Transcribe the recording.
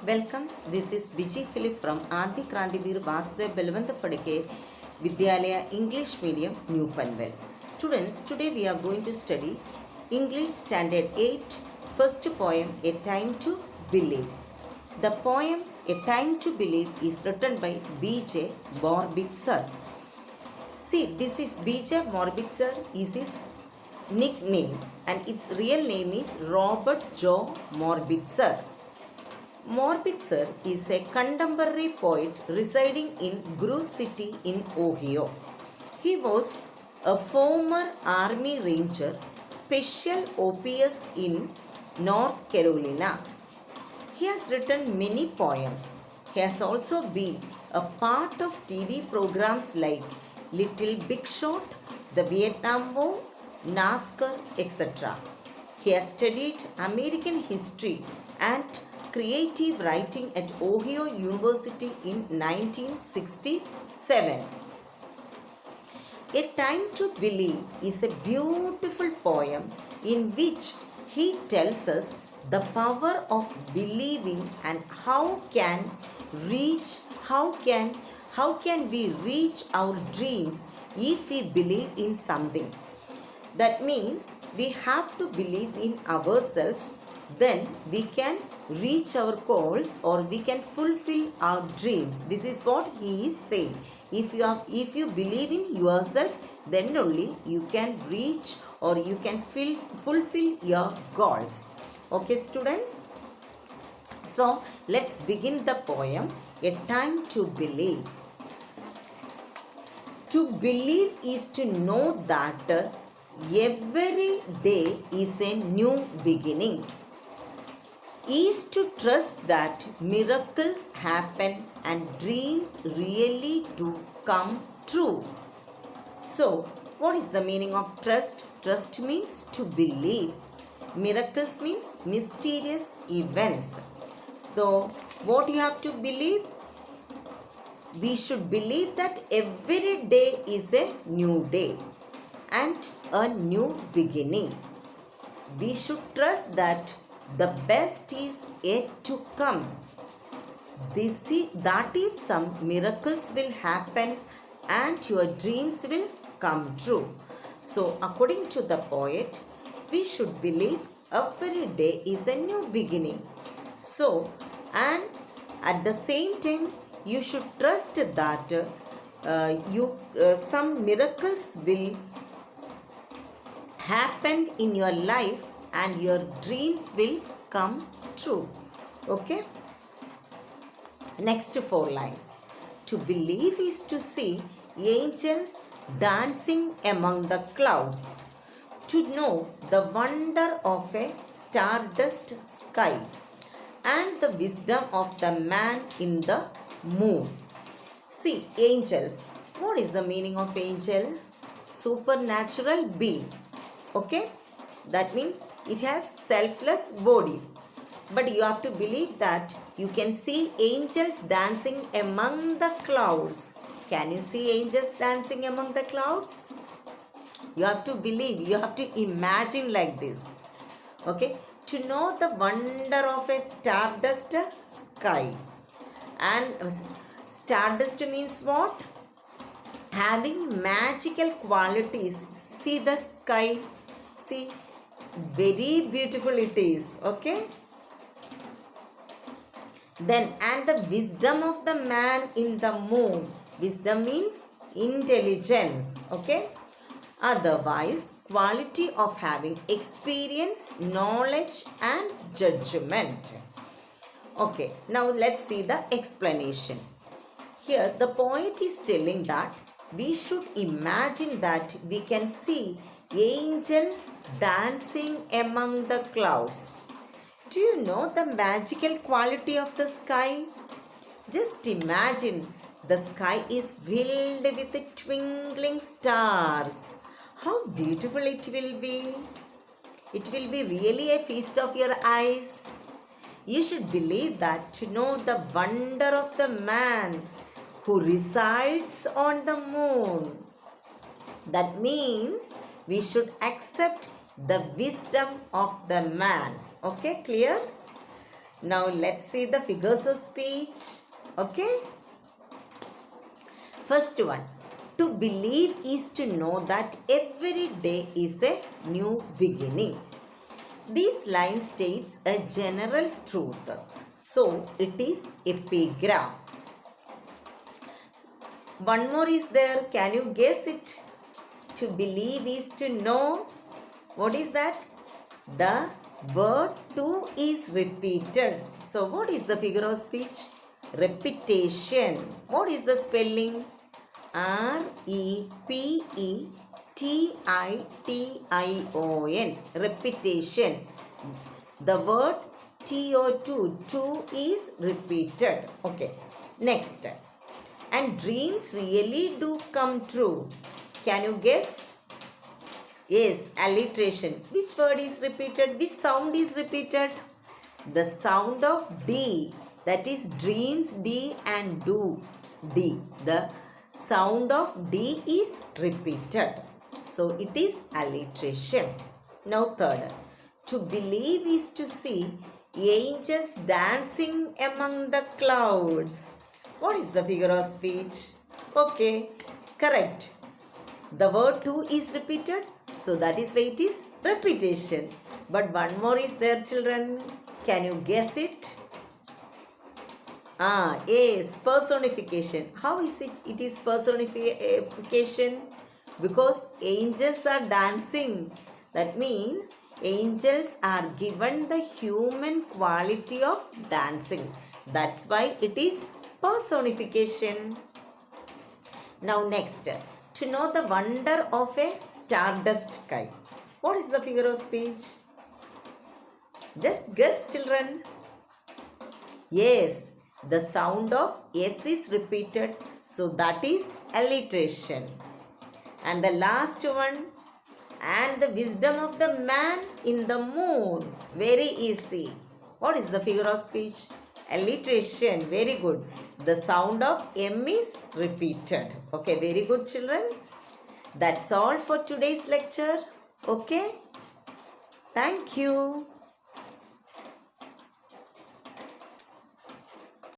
Welcome. This is Vijay Philip from Adi Krantivir Vasudev Belvantha Phadke Vidyalaya English Medium, New Panvel. Students, today we are going to study English Standard 8, first poem, A Time to Believe. The poem A Time to Believe is written by B.J. Morbitzer. See, this is B.J. Morbitzer is his nickname and its real name is Robert Joe Morbitzer. Morbitzer is a contemporary poet residing in Grove City in Ohio. He was a former Army Ranger, Special OPS in North Carolina. He has written many poems. He has also been a part of TV programs like Little Big Shot, the Vietnam War, NASCAR, etc. He has studied American history and creative writing at Ohio University in 1967. A Time to Believe is a beautiful poem in which he tells us the power of believing and how can we reach our dreams if we believe in something. That means we have to believe in ourselves, then we can reach our goals or we can fulfill our dreams. This is what he is saying. If you believe in yourself, then only you can reach or you can fulfill your goals. Okay, students? So let's begin the poem, A Time to Believe. To believe is to know that every day is a new beginning. Is to trust that miracles happen and dreams really do come true. So, what is the meaning of trust? Trust means to believe. Miracles means mysterious events. So, what you have to believe? We should believe that every day is a new day and a new beginning. We should trust that the best is yet to come. That is some miracles will happen and your dreams will come true. So according to the poet, we should believe every day is a new beginning. So, and at the same time, you should trust that some miracles will happen in your life and your dreams will come true. Okay? Next 4 lines. To believe is to see angels dancing among the clouds. To know the wonder of a stardust sky and the wisdom of the man in the moon. See, angels. What is the meaning of angel? Supernatural being. Okay? That means it has selfless body. But you have to believe that you can see angels dancing among the clouds. Can you see angels dancing among the clouds? You have to believe, you have to imagine like this. Okay? To know the wonder of a stardust sky. And stardust means what? Having magical qualities. See the sky. See, very beautiful it is. Okay? Then, and the wisdom of the man in the moon. Wisdom means intelligence. Okay? Otherwise, quality of having experience, knowledge and judgment. Okay, now let's see the explanation. Here, the poet is telling that we should imagine that we can see angels dancing among the clouds. Do you know the magical quality of the sky? Just imagine the sky is filled with twinkling stars. How beautiful it will be. It will be really a feast of your eyes. You should believe that to know the wonder of the man who resides on the moon. That means we should accept the wisdom of the man. Okay, clear? Now let's see the figures of speech. Okay. First one. To believe is to know that every day is a new beginning. This line states a general truth. So it is epigram. One more is there. Can you guess it? To believe is to know. What is that? The word to is repeated. So what is the figure of speech? Repetition. What is the spelling? repetition. Repetition. The word to is repeated. Okay. Next. And dreams really do come true. Can you guess? Yes, alliteration. Which word is repeated? Which sound is repeated? The sound of D. That is dreams D and do D. The sound of D is repeated. So it is alliteration. Now third. To believe is to see angels dancing among the clouds. What is the figure of speech? Okay, correct. The word to is repeated. So that is why it is repetition. But one more is there, children. Can you guess it? Yes, personification. How is it? It is personification because angels are dancing. That means angels are given the human quality of dancing. That's why it is personification. Now next, to know the wonder of a stardust sky. What is the figure of speech? Just guess, children. Yes, the sound of S is repeated. So that is alliteration. And the last one, and the wisdom of the man in the moon. Very easy. What is the figure of speech? Alliteration. Very good. The sound of M is repeated. Okay, very good, children. That's all for today's lecture. Okay. Thank you.